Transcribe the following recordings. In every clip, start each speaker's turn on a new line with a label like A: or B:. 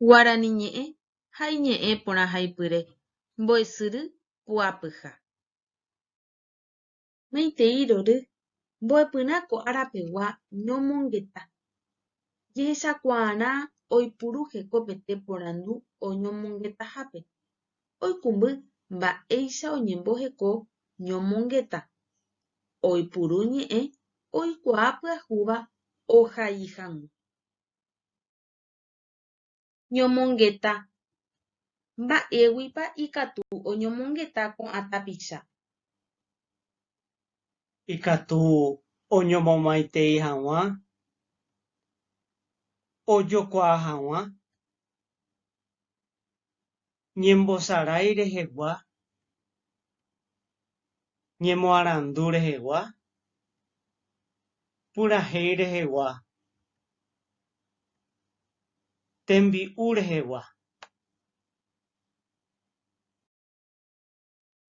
A: Guarani ñe'ẽ ha iñe'ẽ porã haipyre mbo'esyry pu'apyha. Maitei rory mbo'epyrã ko arapegua ñomongeta. Jehechakuaarã oipuru hekopete porandu oñomongetahápe. Oikũmby mba'éicha oñemboheko ñomongeta. Oipuru ñe'ẽ oikuaa pyahúva ohai hag̃ua. Ñomongeta. Mba'éguipa ikatu oñomongeta ko'ã tapicha.
B: Ikatu oñomomaitei hag̃ua, ojokuaa hag̃ua, ñembosarái rehegua, ñemoarandu rehegua, purahéi rehegua, tembi'u rehegua.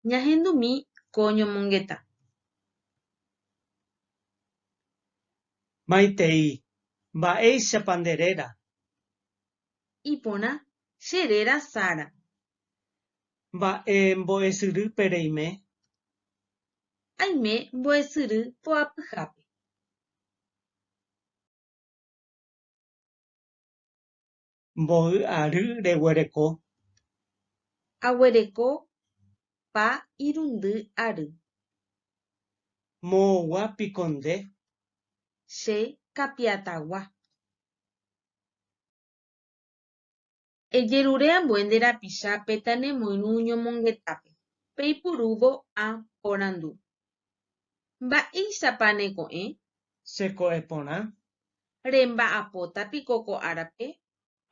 A: Ñahendúmi ko ñomongeta.
B: Maitei, mba'éichapa nderéra.
A: Iporã che réra Sara.
B: Mba'e mbo'esyrýpe reime.
A: Aime mbo'esyry poapyhápe.
B: Mbo'y ary reguereko.
A: Aguereko pa irundy ary.
B: Moõguapiko nde.
A: Che kapiatagua. Ejerure ambue nde rapicha petanemoirũ ñomongetápe. Peipurúvo ã porandu. Mba'éichapa neko'ẽ.
B: Cheko'ẽ porã.
A: Remba'apótapiko ko árape.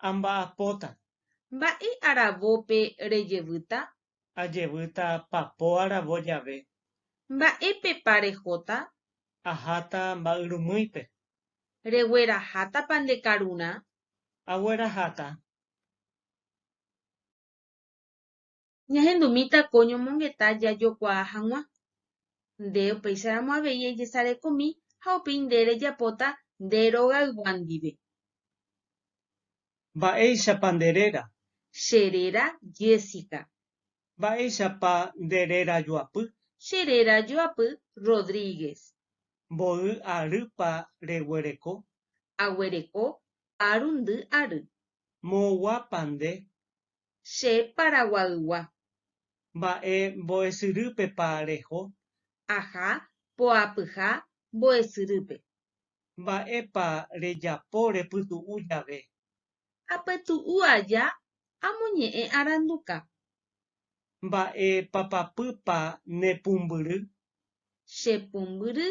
B: Amba'apóta.
A: Mba'e aravópe rejevýta.
B: Ajevýta papo aravo jave.
A: Mba'épepa rehóta.
B: Aháta mba'yrumýipe.
A: Reguerahátapa nde karurã.
B: Agueraháta.
A: Ñahendúmita ko ñomongeta jajokuaa hag̃ua. Nde upéicharamo avei ejesarekomi ha upéi nde rejapóta nde rogayguá ndive.
B: Mba'éichapa nderéra.
A: Che réra Jessica.
B: Mba'éichapa nderéra joapy.
A: Che réra joapy Rodríguez.
B: Mbo'y arýpa reguereko.
A: Aguereko arundy ary.
B: Moõguapa nde.
A: Che paraguaygua.
B: Mba'e mbo'esyrýpepa reho.
A: Aha poapyha mbo'esyrýpe.
B: Mba'épa rejapo repytu'u jave.
A: Apytu'u aja amoñe'ẽ aranduka.
B: Mba'e papapýpa nepumbyry.
A: Chepumbyry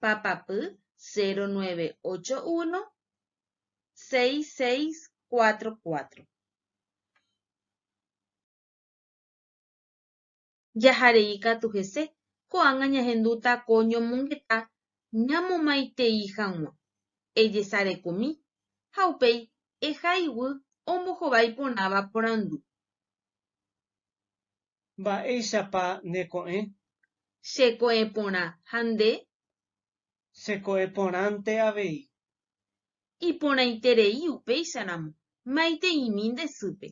A: papapy 0981 6644. Jaharei katu hese ko'ág̃a ñahendúta ko ñomongeta ñamomaitei hag̃ua. Ejesarekomi ha upéi ehayguy ombohovái porãva porandu.
B: Mba'éichapa neko'ẽ.
A: Cheko'ẽ porã ha nde.
B: Cheko'ẽ porãnte avei.
A: Iporãiterei upéicharamo. Maiteĩmi nde sýpe.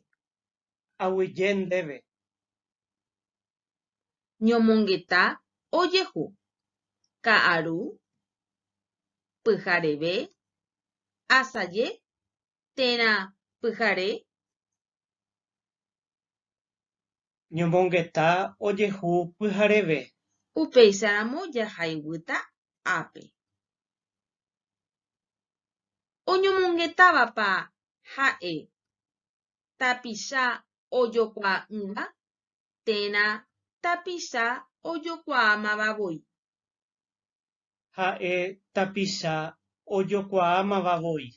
B: Aguyje ndéve.
A: Ñomongeta ojehu. Ka'aru. Pyhareve. Asaje. Térã pyhare.
B: Ñomongeta ojehu pyhareve.
A: Upéicharamo jahaivýta ápe. Oñomongetávapa ha'e tapicha ojokuaa'ỹva térã tapicha ojokuaamavavoi.
B: Ha'e tapicha ojokuaamavavoi.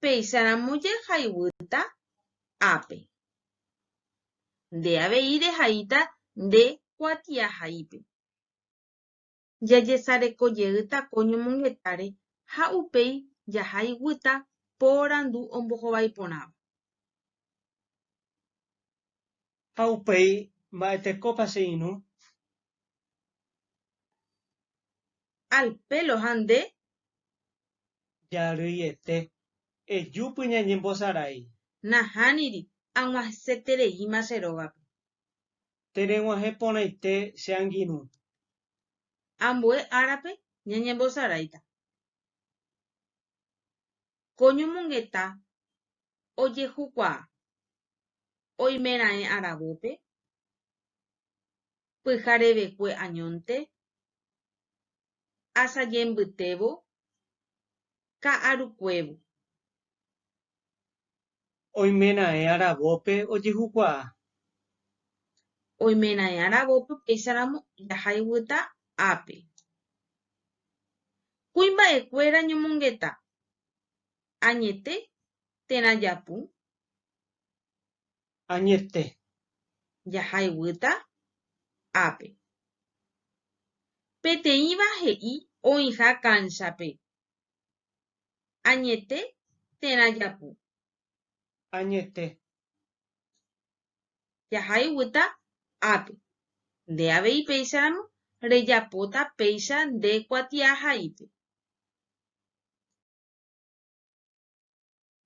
A: Péicharamo jahaivýta ápe. Nde avei rehaíta nde kuatiahaípe. Jajesarekojeýta ko ñomongetáre ha upéi jahaivýta porandu ombohovái porãva.
B: Ha upéi mba'etekópa che irũ.
A: Alpelo ha nde.
B: Jarýiete. Ejúpy ñañembosarái.
A: Nahániri ag̃uahẽsetereíma che rógape.
B: Tereg̃uahẽporãite che angirũ.
A: Ambue árape ñañembosaráita. Ko ñomongeta ojehukuaa oimeraẽ aravópe, pyharevekue añónte, asajembytévo, ka'arukuévo.
B: Oimera'ẽ aravópe ojehukuaa.
A: Oimera'ẽ aravópe upéicharamo jahayguýta ápe. Kuimba'ekuéra ñomongeta. Añete térã japu.
B: Añete.
A: Jahayguýta ápe. Peteĩva he'i oĩha canchape. Añete térã japu.
B: Añete.
A: Jahayguýta ápe. Nde avei péicharamo rejapóta péicha nde kuatiahaípe.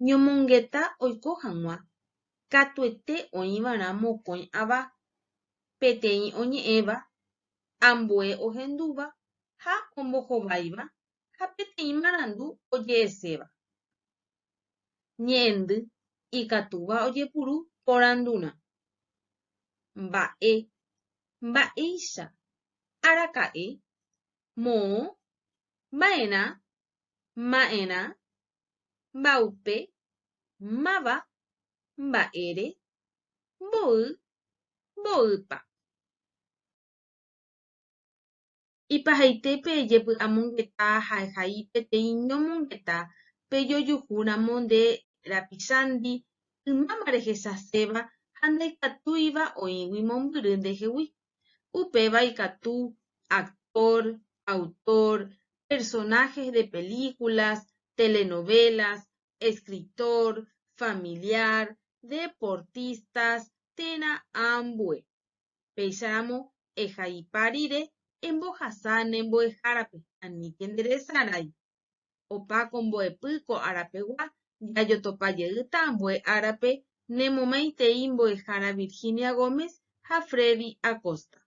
A: Ñomongeta oiko hag̃ua katuete oĩva'erã mokõi ava, peteĩ oñe'ẽva, ambue ohendúva ha ombohováiva ha peteĩ marandu oje'eséva. Ñe'ẽndy ikatúva ojepuru porandurã. Mba'e, mba'éicha, araka'e, moõ, mba'erã, ma'erã, mba'upe, máva, mba'ére, mbo'y, mbo'ýpa. Ipahaite pejepy amongeta ha'ehai peteĩ ñomongeta pejojuhúramo nde rapichándi ymáma rehechaséva ha ndaikatúiva oĩgui mombyry ndehegui. Upéva ikatu actor, autor, personajes de películas, telenovelas, escritor, familiar, deportistas, térã ambue. Péicharamo ehaipa rire embohasa ne mbo'ehárape aníke nderesarái. Opa ko mbo'epy ko arapegua jajotopajeýta ambue árape nemomaitei mbo'ehára Virginia Gómez ha Freddy Acosta.